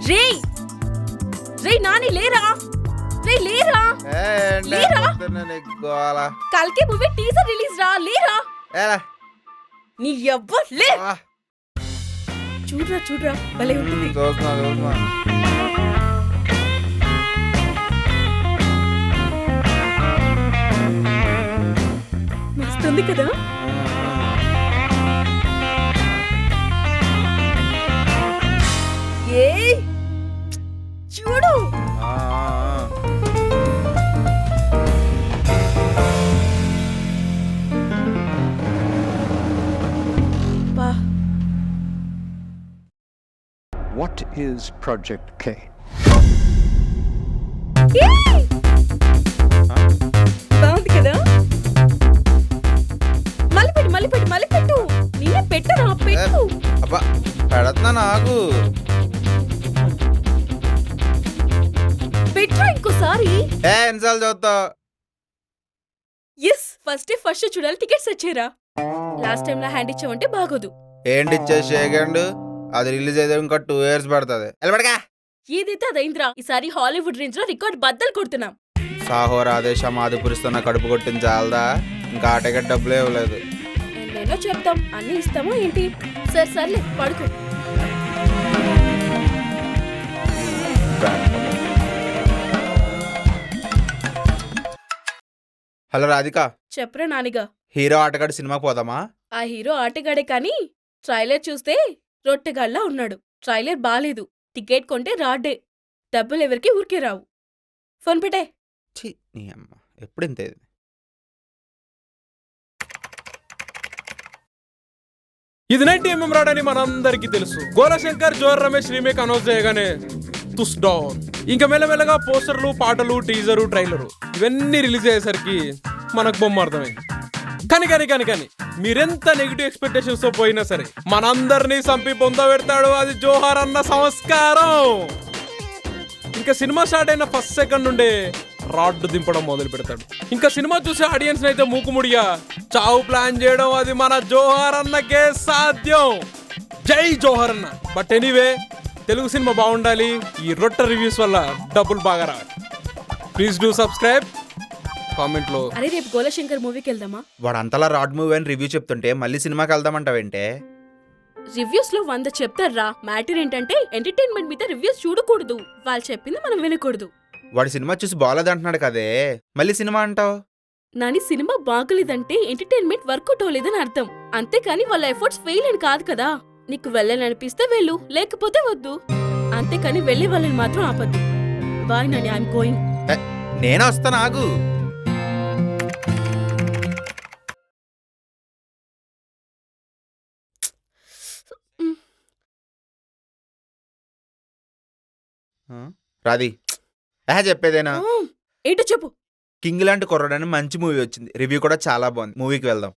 రే రే నాని లేరా, రే లేరా, లేరా. కల్కి మూవీ టీజర్ రిలీజ్ రా, లేరా. నీ యవ్వ లే. చూడరా చూడరా భలే ఉంటుంది. మస్తుంది కదా. ఏయ్ చూడు. What is Project K? బాగుంది కదా. మళ్ళీ పెట్టు. నేనే పెట్టరా, పెట్టు. అబ్బా పెడతా నాకు. పెట్టరా ఇంకోసారి. ఎన్నిసార్లు చూస్తావు? ఎస్, ఫస్ట్ చూడాలి. టికెట్స్ వచ్చారా? లాస్ట్ టైం నా హ్యాండ్ ఇచ్చావంటే బాగోదు. ఏంటి ఇచ్చేసి చేయకండు, అది రిలీజ్ అయితే ఇంకా 2 years పడుతుంది. ఏదైతే అదైందిరా. ఈసారి హాలీవుడ్ రేంజ్ లో రికార్డ్ బద్దలు కొడుతున్నాం. సాహో రాధేశ మాధుపురిస్తున్న కడుపు కొట్టిన చాలదా, ఇంకా ఆ టికెట్ డబ్బులే ఇవ్వలేదు. ఎన్నెన్నో చెప్తాం, అన్ని ఇస్తామా ఏంటి? సర్లే పడుకో. హలో రాధిక. చెప్పరా నానిగా. హీరో ఆటగాడు సినిమాకి పోదామా? ఆ హీరో ఆటగాడే కానీ ట్రైలర్ చూస్తే రొట్టెగాళ్ళ ఉన్నాడు. ట్రైలర్ బాలేదు. టికెట్ కొంటే రాడ్డే. డబ్బులు ఎవరికి ఊరికే రావు. ఫోన్ పెట్టే. నీ అమ్మ ఎప్పుడు ఇంత. ఇది 90mm రాడని మనందరికీ తెలుసు. గోలశంకర్ జోర్ రమేష్ రీమేక్ అనౌన్స్ చేయగానే తుస్ డౌన్. ఇంకా మెల్లమెల్లగా పోస్టర్లు, పాటలు, టీజరు, ట్రైలరు ఇవన్నీ రిలీజ్ అయ్యేసరికి మనకు బొమ్మ అర్థమైంది. కానీ మీరెంత నెగిటివ్ ఎక్స్పెక్టేషన్స్ తో పోయినా సరే మనందరినీ సంపి పొందబెడతాడు. అది జోహార్ అన్న సంస్కారం. ఇంకా సినిమా స్టార్ట్ అయిన ఫస్ట్ సెకండ్ నుండే రాడ్ దింపడం మొదలు పెడతాడు. ఇంకా సినిమా చూసే ఆడియన్స్ అయితే మూకుముడిగా చావు ప్లాన్ చేయడం అది మన జోహార్ అన్నకే సాధ్యం. జై జోహార్ అన్న. బట్ ఎనీవే, తెలుగు సినిమా బాగుండాలి. ఈ రొట్టె రివ్యూస్ వల్ల డబ్బులు బాగా రావాలి. Please do subscribe. కామెంట్ లో అరే రేపు గోలశంకర్ మూవీకి వెళ్దామా? వాడు అంతలా రాడ్ మూవీ అని రివ్యూ చెప్తుంటే మళ్ళీ సినిమాకి వెళ్దామంటావేంటే? రివ్యూస్ లో 100 చెప్తారా. మ్యాటర్ ఏంటంటే ఎంటర్టైన్మెంట్ మీద రివ్యూస్ చూడకూడదు. వాళ్ళు చెప్పింది మనం వినకూడదు. వాడి సినిమా చూసి బాలేదంటున్నాడు కదే, మళ్ళీ సినిమా అంటావు? నాని సినిమా బాగలేదంటే ఎంటర్టైన్మెంట్ వర్కౌట్ అవ్వలేదని అర్థం. అంతేకాని వాళ్ళ ఎఫర్ట్స్ ఫెయిల్ అని కాదు కదా. నీకు వెళ్ళాలనిపిస్తే వెళ్ళు, లేకపోతే వద్దు. అంతేకాని వెళ్ళే వాళ్ళని మాత్రం ఆపద్దు. Bye Nani, I'm going. నేను వస్తాను, ఆగు. రాధి చెప్పేదేనా? ఏంటో చెప్పు. కింగ్ లాంటి కుర్రాడని మంచి మూవీ వచ్చింది. రివ్యూ కూడా చాలా బాగుంది. మూవీకి వెళ్దాం.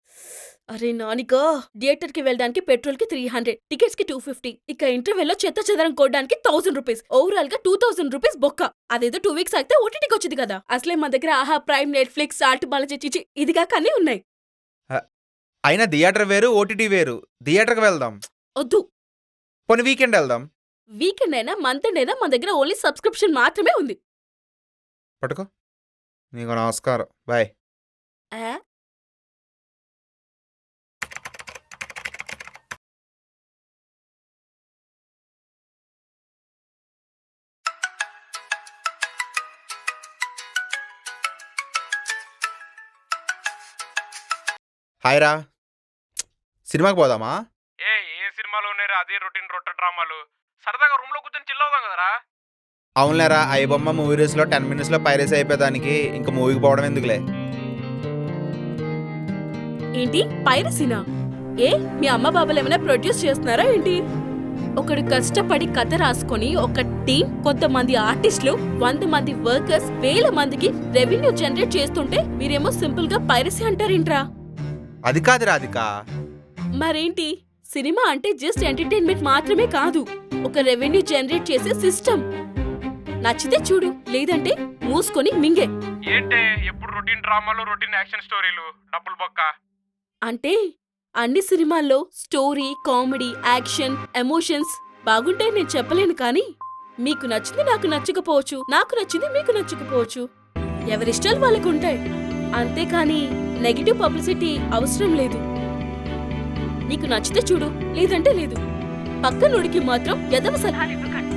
అరే నానిగా, థియేటర్ కి వెళ్ళడానికి పెట్రోల్ కి 300, టికెట్స్ కి 250, ఇక ఇంటర్వెల్ లో చెత్త చెదరం కొట్టడానికి 1000 రూపీస్, ఓవరాల్ గా 2000 రూపీస్ బొక్క. అదేదో 2 weeks అయితే ఓటీటీకి వచ్చింది కదా. అసలే మా దగ్గర ఆహా, ప్రైమ్, నెట్ఫ్లిక్స్, ఆర్ట్ బాలచిచి ఇదిగా కానీ ఉన్నాయి. అయినా థియేటర్ వేరు, ఓటీటీ వేరు. థియేటర్కి వెళ్దాం. వద్దు. పోనీ వీకెండ్ వెళ్దాం. వీకెండ్ అయినా మంత్ ఎండ్ అయినా మా దగ్గర ఓన్లీ సబ్స్క్రిప్షన్ మాత్రమే ఉంది. పట్టుకో. నీకు నమస్కారం. బాయ్. హాయ్ రా. సినిమాకి పోదామా? ఏ సినిమాలో ఉన్నారా అదే రొటీన్ రొట్టె డ్రామాలు. సరదాగా రూమ్ లో కూర్చొని చిల్ అవుదాం కదరా. అవునులేరా, ఐ బొమ్మ మూవీ రేస్ లో 10 minutes లో పైరేస్ అయిపోయేదానికి ఇంకా మూవీకి పోవడం ఎందుకులే. ఏంటి పైరసీనా? మీ అమ్మ బాబాలు ఏమైనా ప్రొడ్యూస్ చేస్తున్నారా ఏంటి? ఒకడు కష్టపడి కథ రాసుకొని ఒక టీం, కొంతమంది ఆర్టిస్టులు, 100 మంది వర్కర్స్, 1000 మందికి రెవెన్యూ జనరేట్ చేస్తుంటే మీరేమో సింపుల్ గా పైరసీ అంటారేంట్రా? అది కాదు రాధిక. మరేంటి? సినిమా అంటే జస్ట్ ఎంటర్టైన్మెంట్ మాత్రమే కాదు, ఒక రెవెన్యూ జనరేట్ చేసే సిస్టమ్. నచ్చితే చూడు, లేదంటే మూసుకొని మింగే. ఏంటే ఎప్పుడు రొటీన్ డ్రామాలు, రొటీన్ యాక్షన్ స్టోరీలు, డబ్బులు బొక్క. అంటే అన్ని సినిమాల్లో స్టోరీ, కామెడీ, యాక్షన్, ఎమోషన్స్ బాగుంటాయి నేను చెప్పలేను, కానీ మీకు నచ్చింది నాకు నచ్చకపోవచ్చు, నాకు నచ్చింది మీకు నచ్చకపోవచ్చు. ఎవరిష్టాలు వాళ్ళకు ఉంటాయి. అంతేకాని నెగిటివ్ పబ్లిసిటీ అవసరం లేదు. నీకు నచ్చితే చూడు, లేదంటే లేదు. పక్కనుడికి మాత్రం ఎదవ సలహాలు ఇవ్వకండి.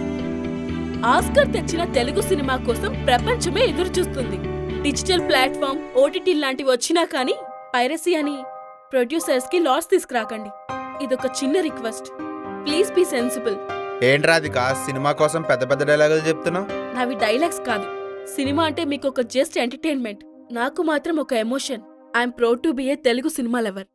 ఆస్కర్ తెచ్చిన తెలుగు సినిమా కోసం ప్రపంచమే ఎదురు చూస్తుంది. డిజిటల్ ప్లాట్ఫామ్, ఓటీటీ లాంటివి వచ్చినా కానీ పైరసీ అని ప్రొడ్యూసర్స్ కి లాస్ తీసుకురాకండి. ఇదొక చిన్న రిక్వెస్ట్. Please be sensible. ఏంట్రా అది సినిమా కోసం పెద్ద పెద్ద డైలాగులు చెప్తున్నావు? నావి డైలాగ్స్ కాదు. సినిమా అంటే మీకు ఒక జస్ట్ ఎంటర్టైన్మెంట్. నాకు మాత్రం ఒక emotion. I'm proud to be A Telugu cinema lover.